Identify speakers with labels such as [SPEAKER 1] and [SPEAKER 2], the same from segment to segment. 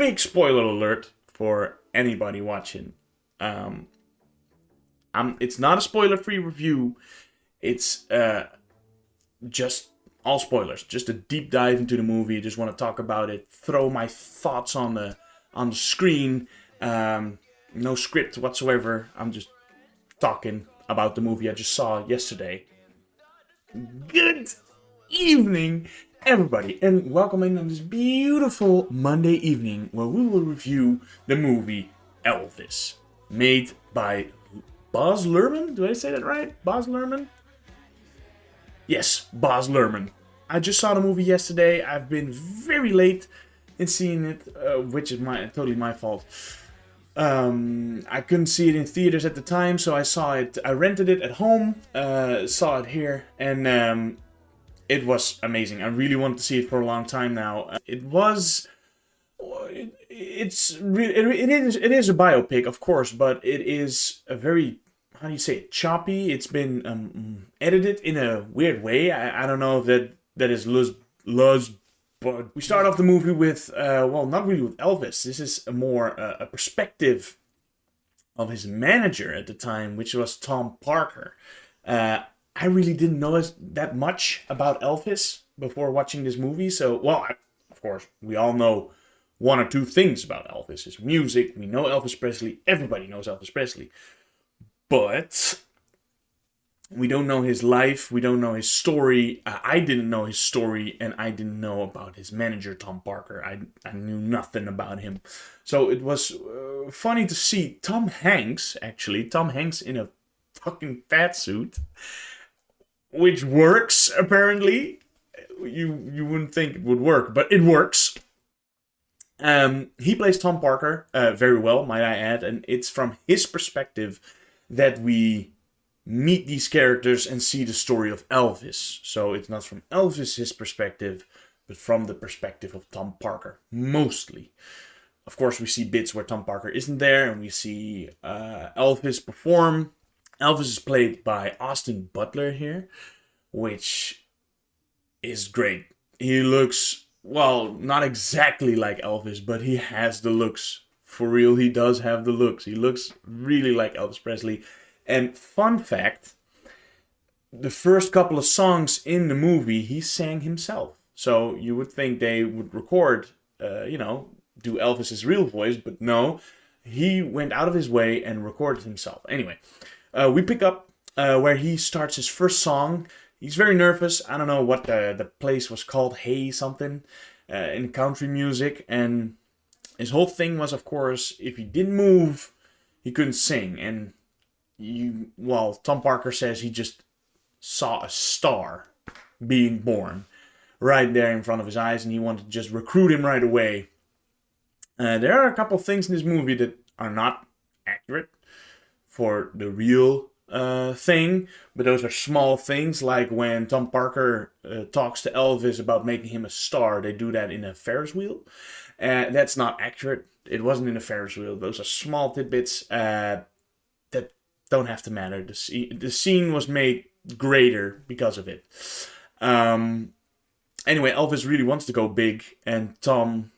[SPEAKER 1] big spoiler alert for anybody watching. Um, it's not a spoiler-free review. It's just all spoilers. Just a deep dive into the movie. Just want to talk about it. Throw my thoughts on the screen. No script whatsoever. I'm just talking about the movie I just saw yesterday. Good evening, everybody, and welcome in on this beautiful Monday evening where we will review the movie Elvis, made by Baz Luhrmann. Do I say that right? Baz Luhrmann? Yes, Baz Luhrmann. I just saw the movie yesterday. I've been very late in seeing it, which is totally my fault. I couldn't see it in theaters at the time, so I rented it at home, saw it here, and it was amazing. I really wanted to see it for a long time now. It is a biopic, of course, but it is a very, how do you say it, choppy. It's been edited in a weird way. I don't know if that is Luz. But we start off the movie with, not really with Elvis. This is a perspective of his manager at the time, which was Tom Parker. I really didn't know that much about Elvis before watching this movie. So, of course, we all know one or two things about Elvis. His music, we know Elvis Presley. Everybody knows Elvis Presley. But we don't know his life. We don't know his story. I didn't know his story, and I didn't know about his manager, Tom Parker. I knew nothing about him. So it was funny to see Tom Hanks in a fucking fat suit, which works, apparently. You wouldn't think it would work, but it works. He plays Tom Parker very well, might I add, and it's from his perspective that we meet these characters and see the story of Elvis. So it's not from Elvis's perspective, but from the perspective of Tom Parker, mostly. Of course, we see bits where Tom Parker isn't there, and we see Elvis perform. Elvis is played by Austin Butler here, which is great. He looks, not exactly like Elvis, but he has the looks. For real, he does have the looks. He looks really like Elvis Presley. And fun fact, the first couple of songs in the movie, he sang himself. So you would think they would record, do Elvis's real voice, but no. He went out of his way and recorded himself. Anyway, we pick up where he starts his first song. He's very nervous. I don't know what the place was called, Hey something, in country music. And his whole thing was, of course, if he didn't move, he couldn't sing. And Tom Parker says he just saw a star being born right there in front of his eyes, and he wanted to just recruit him right away. There are a couple things in this movie that are not accurate for the real thing, but those are small things, like when Tom Parker talks to Elvis about making him a star. They do that in a Ferris wheel. That's not accurate. It wasn't in a Ferris wheel. Those are small tidbits that don't have to matter. The scene was made greater because of it. Anyway, Elvis really wants to go big, and Tom,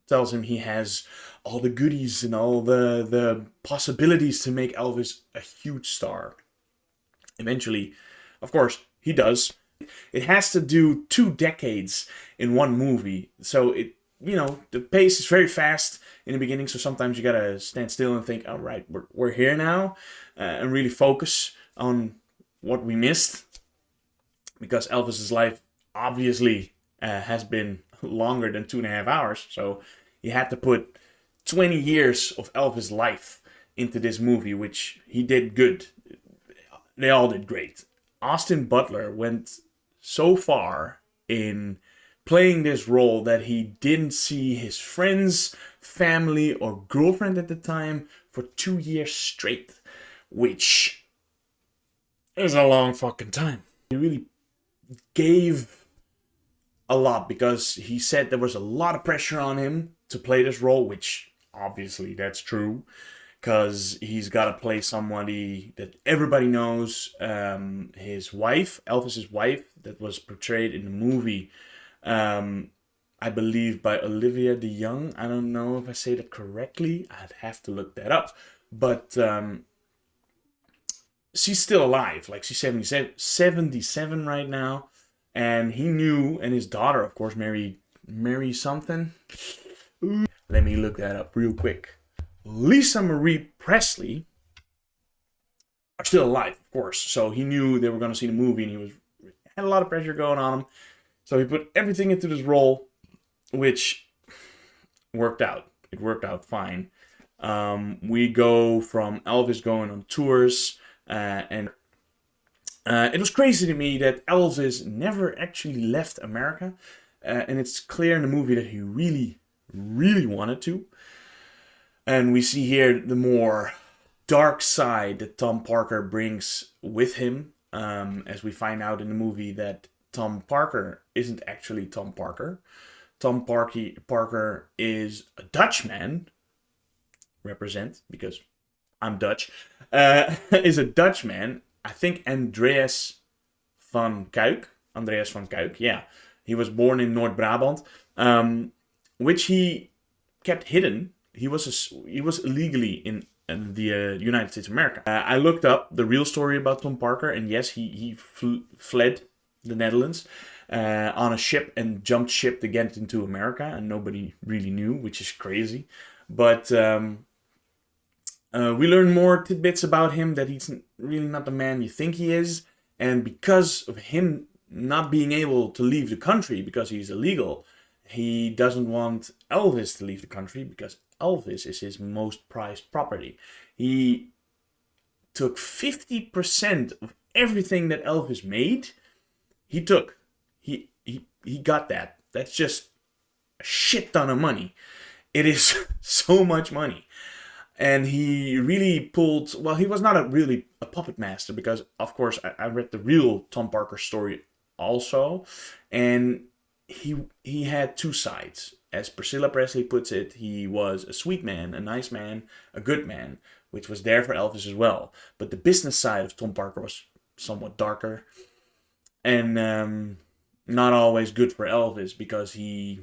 [SPEAKER 1] tells him he has all the goodies and all the possibilities to make Elvis a huge star. Eventually, of course, he does. It has to do 2 decades in one movie, so the pace is very fast in the beginning, so sometimes you gotta stand still and think, all right, we're here now, and really focus on what we missed, because Elvis's life obviously has been longer than 2.5 hours, so you had to put 20 years of Elvis' life into this movie, which he did good. They all did great. Austin Butler went so far in playing this role that he didn't see his friends, family, or girlfriend at the time for 2 years straight, which is a long fucking time. He really gave a lot, because he said there was a lot of pressure on him to play this role, which obviously that's true, because he's got to play somebody that everybody knows. His wife, Elvis's wife, that was portrayed in the movie, I believe by Olivia DeJonge. I don't know if I say that correctly. I'd have to look that up. But she's still alive. Like she's 77 right now. And he knew, and his daughter, of course, Mary something. Let me look that up real quick. Lisa Marie Presley are still alive, of course. So he knew they were going to see the movie, and had a lot of pressure going on him. So he put everything into this role, which worked out. It worked out fine. We go from Elvis going on tours, and it was crazy to me that Elvis never actually left America, and it's clear in the movie that he really, really wanted to. And we see here the more dark side that Tom Parker brings with him, as we find out in the movie that Tom Parker isn't actually Tom Parker. Tom Parker is a Dutchman, represent, because I'm Dutch, is a Dutchman. I think Andreas van Kuik, yeah. He was born in North Brabant, which he kept hidden. He was illegally in the United States of America. I looked up the real story about Tom Parker, and yes, he fled the Netherlands on a ship and jumped ship to get into America, and nobody really knew, which is crazy. But we learn more tidbits about him, that he's really not the man you think he is, and because of him not being able to leave the country because he's illegal, he doesn't want Elvis to leave the country because Elvis is his most prized property. He took 50% of everything that Elvis made. He got that. That's just a shit ton of money. It is so much money. And he really pulled, well, he was not really a puppet master, because, of course, I read the real Tom Parker story also. And he had two sides. As Priscilla Presley puts it, he was a sweet man, a nice man, a good man, which was there for Elvis as well. But the business side of Tom Parker was somewhat darker. And not always good for Elvis, because he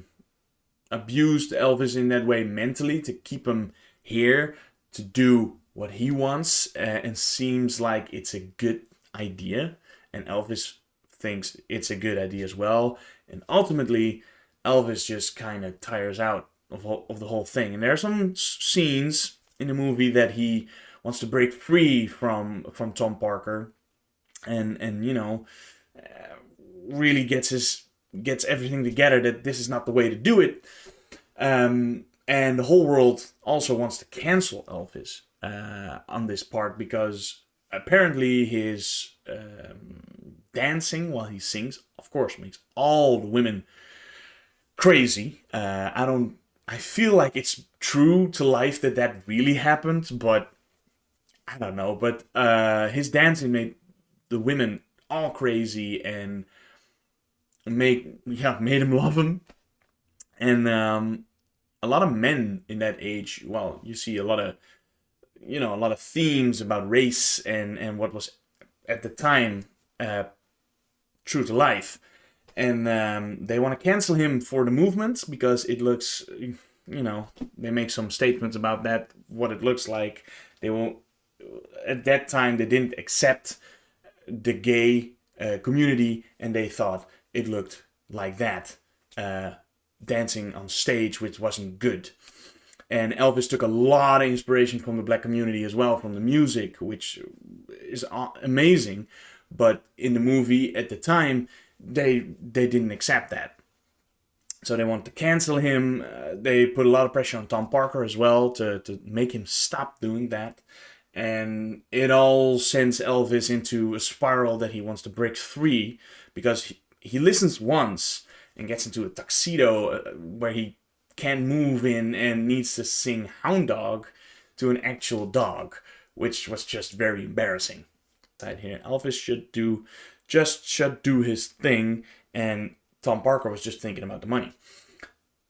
[SPEAKER 1] abused Elvis in that way mentally to keep him here to do what he wants, and seems like it's a good idea, and Elvis thinks it's a good idea as well, and ultimately Elvis just kind of tires out of the whole thing. And there are some scenes in the movie that he wants to break free from Tom Parker, and you know, really gets everything together that this is not the way to do it. And the whole world also wants to cancel Elvis on this part, because apparently his dancing while he sings, of course, makes all the women crazy. I feel like it's true to life that really happened, but I don't know. But his dancing made the women all crazy and made him love him. And a lot of men in that age, well, you see a lot of themes about race and what was at the time true to life. And they want to cancel him for the movement because it looks, they make some statements about that, what it looks like. They won't, at that time, they didn't accept the gay community, and they thought it looked like that. Dancing on stage, which wasn't good. And Elvis took a lot of inspiration from the black community as well, from the music, which is amazing. But in the movie at the time, they didn't accept that. So they wanted to cancel him. They put a lot of pressure on Tom Parker as well to make him stop doing that. And it all sends Elvis into a spiral that he wants to break free, because he listens once and gets into a tuxedo where he can't move in and needs to sing Hound Dog to an actual dog, which was just very embarrassing. Right here, Elvis should do his thing, and Tom Parker was just thinking about the money,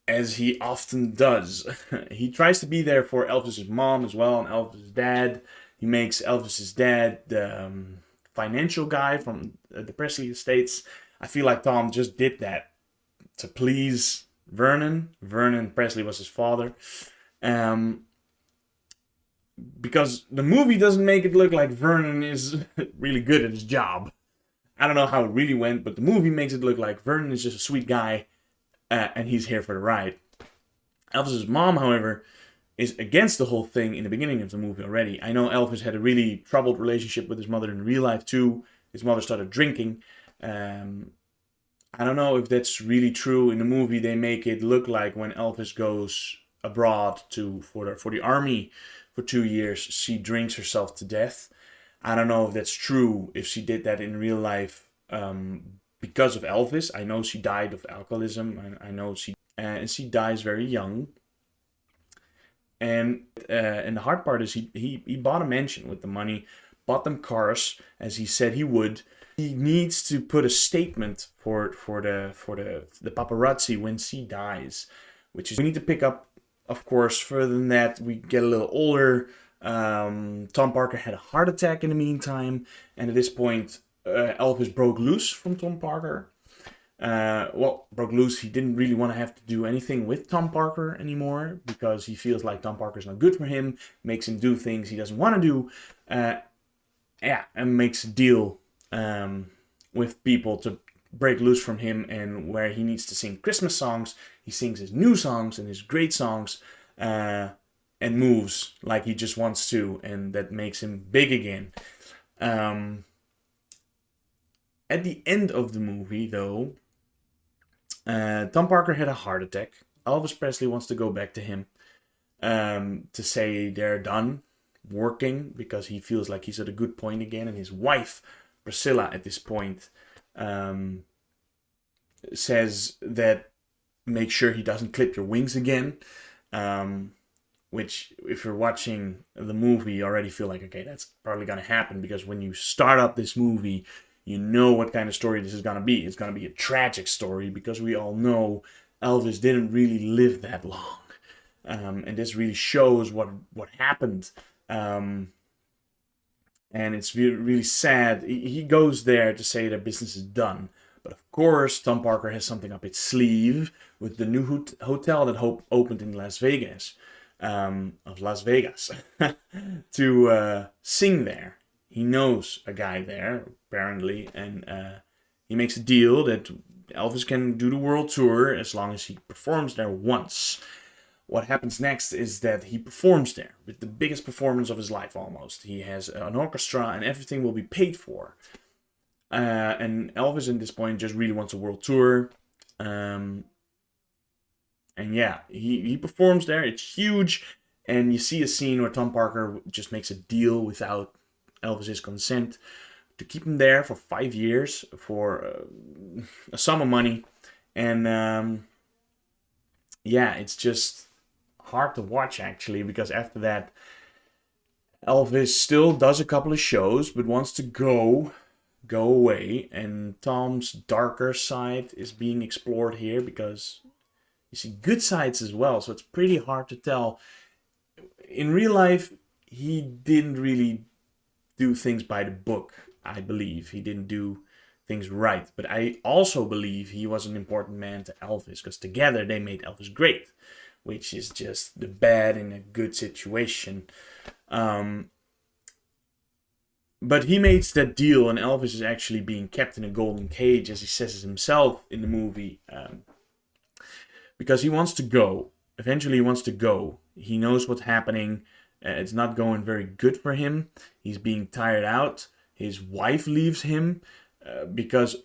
[SPEAKER 1] as he often does. He tries to be there for Elvis's mom as well, and Elvis's dad. He makes Elvis's dad the financial guy from the Presley estates. I feel like Tom just did that to please Vernon. Vernon Presley was his father. Um, because the movie doesn't make it look like Vernon is really good at his job. I don't know how it really went, but the movie makes it look like Vernon is just a sweet guy, and he's here for the ride. Elvis's mom, however, is against the whole thing in the beginning of the movie already. I know Elvis had a really troubled relationship with his mother in real life too. His mother started drinking. I don't know if that's really true. In the movie, they make it look like when Elvis goes abroad for the army for 2 years, she drinks herself to death. I don't know if that's true. If she did that in real life because of Elvis, I know she died of alcoholism. I know she dies very young. And the hard part is he bought a mansion with the money, bought them cars as he said he would. He needs to put a statement for the paparazzi when she dies, which is we need to pick up. Of course, further than that, we get a little older. Tom Parker had a heart attack in the meantime, and at this point, Elvis broke loose from Tom Parker. Broke loose. He didn't really want to have to do anything with Tom Parker anymore because he feels like Tom Parker's not good for him, makes him do things he doesn't want to do, and makes a deal with people to break loose from him, and where he needs to sing Christmas songs, he sings his new songs and his great songs, and moves like he just wants to, and that makes him big again. At the end of the movie, though, Tom Parker had a heart attack. Elvis Presley wants to go back to him to say they're done working because he feels like he's at a good point again, and his wife, Priscilla, at this point, says that make sure he doesn't clip your wings again, which if you're watching the movie you already feel like, okay, that's probably going to happen, because when you start up this movie you know what kind of story this is going to be. It's going to be a tragic story because we all know Elvis didn't really live that long, and this really shows what happened. And it's really sad. He goes there to say that business is done. But of course, Tom Parker has something up his sleeve with the new hotel that opened in Las Vegas, to sing there. He knows a guy there, apparently, and he makes a deal that Elvis can do the world tour as long as he performs there once. What happens next is that he performs there with the biggest performance of his life almost. He has an orchestra and everything will be paid for. And Elvis at this point just really wants a world tour. And yeah, he performs there. It's huge. And you see a scene where Tom Parker just makes a deal without Elvis's consent to keep him there for 5 years for a sum of money. And yeah, it's just hard to watch actually, because after that Elvis still does a couple of shows but wants to go away, and Tom's darker side is being explored here because you see good sides as well, so it's pretty hard to tell. In real life he didn't really do things by the book. I believe he didn't do things right, but I also believe he was an important man to Elvis because together they made Elvis great, which is just the bad in a good situation. But he makes that deal, and Elvis is actually being kept in a golden cage, as he says himself in the movie, because he wants to go. Eventually he wants to go. He knows what's happening. It's not going very good for him. He's being tired out. His wife leaves him because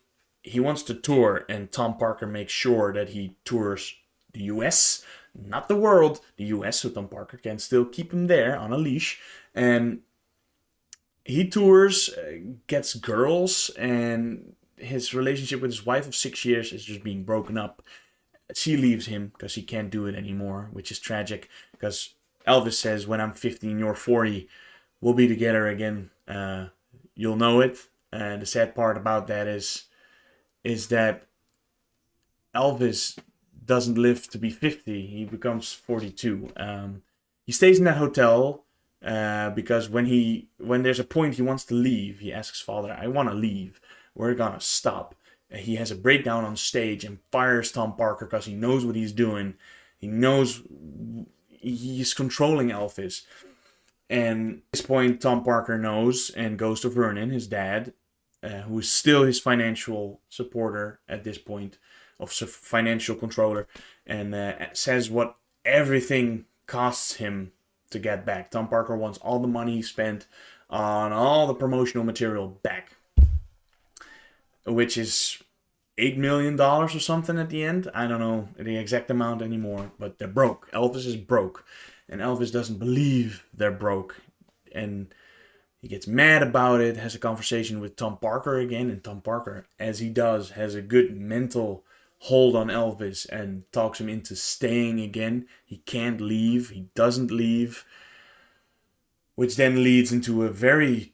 [SPEAKER 1] he wants to tour, and Tom Parker makes sure that he tours the US, not the world, the US, so Tom Parker can still keep him there on a leash. And he tours, gets girls, and his relationship with his wife of 6 years is just being broken up. She leaves him because he can't do it anymore, which is tragic because Elvis says, when I'm 50 and you're 40, we'll be together again. You'll know it. And the sad part about that is that Elvis doesn't live to be 50. He becomes 42. He stays in that hotel because when there's a point he wants to leave, he asks father, I want to leave. We're going to stop. he has a breakdown on stage and fires Tom Parker because he knows what he's doing. He knows he's controlling Elvis. And at this point, Tom Parker knows and goes to Vernon, his dad, who is still his financial supporter at this point, of financial controller, and says what everything costs him to get back. Tom Parker wants all the money he spent on all the promotional material back, which is $8 million or something at the end. I don't know the exact amount anymore, but they're broke. Elvis is broke, and Elvis doesn't believe they're broke, and he gets mad about it, has a conversation with Tom Parker again, and Tom Parker, as he does, has a good mental hold on Elvis and talks him into staying again. He can't leave. He doesn't leave, which then leads into a very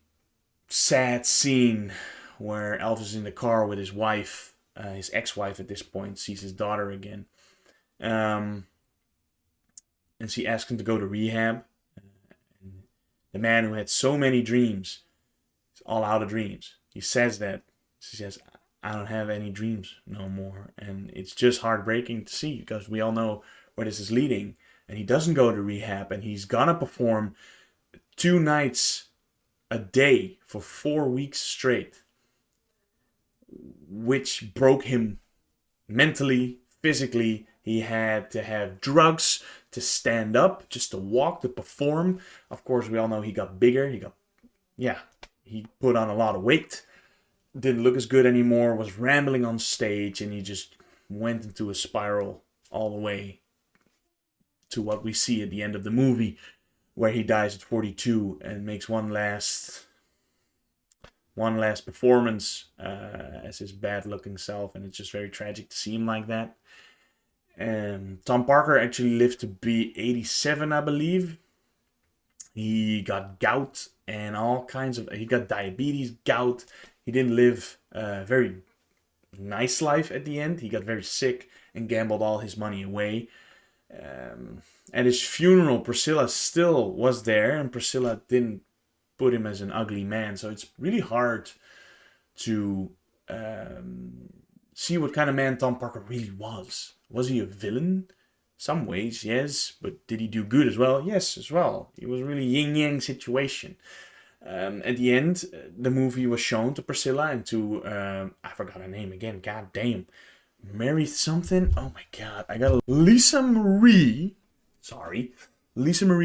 [SPEAKER 1] sad scene where Elvis is in the car with his wife, his ex-wife at this point, sees his daughter again. And she asks him to go to rehab. The man who had so many dreams is all out of dreams. He says that. She says, I don't have any dreams no more. And it's just heartbreaking to see because we all know where this is leading. And he doesn't go to rehab, and he's gonna perform 2 nights a day for 4 weeks straight, which broke him mentally, physically. He had to have drugs to stand up, just to walk, to perform. Of course, we all know he got bigger. He put on a lot of weight. Didn't look as good anymore, was rambling on stage, and he just went into a spiral all the way to what we see at the end of the movie, where he dies at 42 and makes one last performance as his bad-looking self, and it's just very tragic to see him like that. And Tom Parker actually lived to be 87, I believe. He got gout and all kinds of... He got diabetes, gout. He didn't live a very nice life at the end. He got very sick and gambled all his money away. At his funeral, Priscilla still was there, and Priscilla didn't put him as an ugly man. So it's really hard to see what kind of man Tom Parker really was. Was he a villain? Some ways, yes. But did he do good as well? Yes, as well. It was a really yin-yang situation. At the end, the movie was shown to Priscilla and to, I forgot her name again, god damn. Mary something? Oh my god, I got Lisa Marie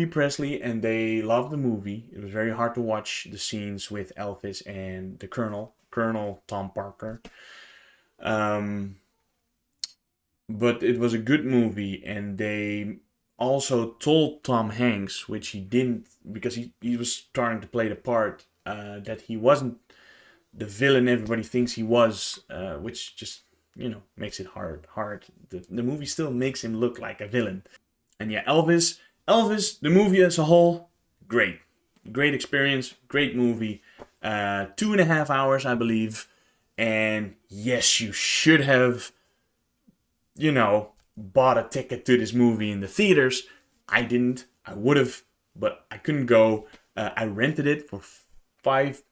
[SPEAKER 1] Presley, and they loved the movie. It was very hard to watch the scenes with Elvis and the Colonel Tom Parker. But it was a good movie, and they also told Tom Hanks, which he didn't, because he was starting to play the part, that he wasn't the villain everybody thinks he was, which just, makes it hard. The movie still makes him look like a villain. And yeah, Elvis, the movie as a whole, great experience, great movie, 2.5 hours, I believe, and yes, you should have, bought a ticket to this movie in the theaters. I didn't. I would have, but I couldn't go. I rented it for €5,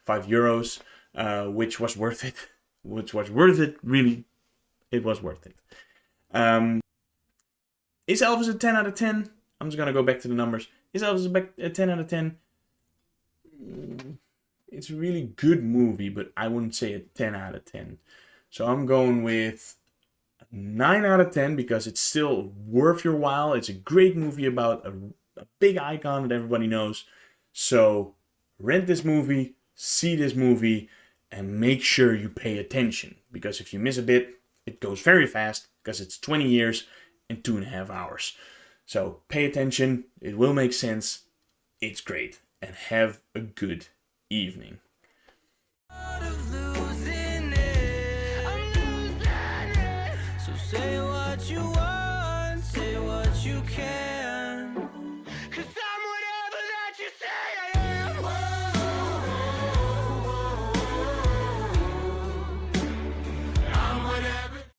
[SPEAKER 1] €5, which was worth it. Really. It was worth it. Is Elvis a 10 out of 10? I'm just going to go back to the numbers. Is Elvis a 10 out of 10? It's a really good movie, but I wouldn't say a 10 out of 10. So I'm going with 9 out of 10 because it's still worth your while. It's a great movie about a big icon that everybody knows. So rent this movie, see this movie, and make sure you pay attention. Because if you miss a bit, it goes very fast because it's 20 years and 2.5 hours. So pay attention. It will make sense. It's great. And have a good evening.
[SPEAKER 2] Say what you want.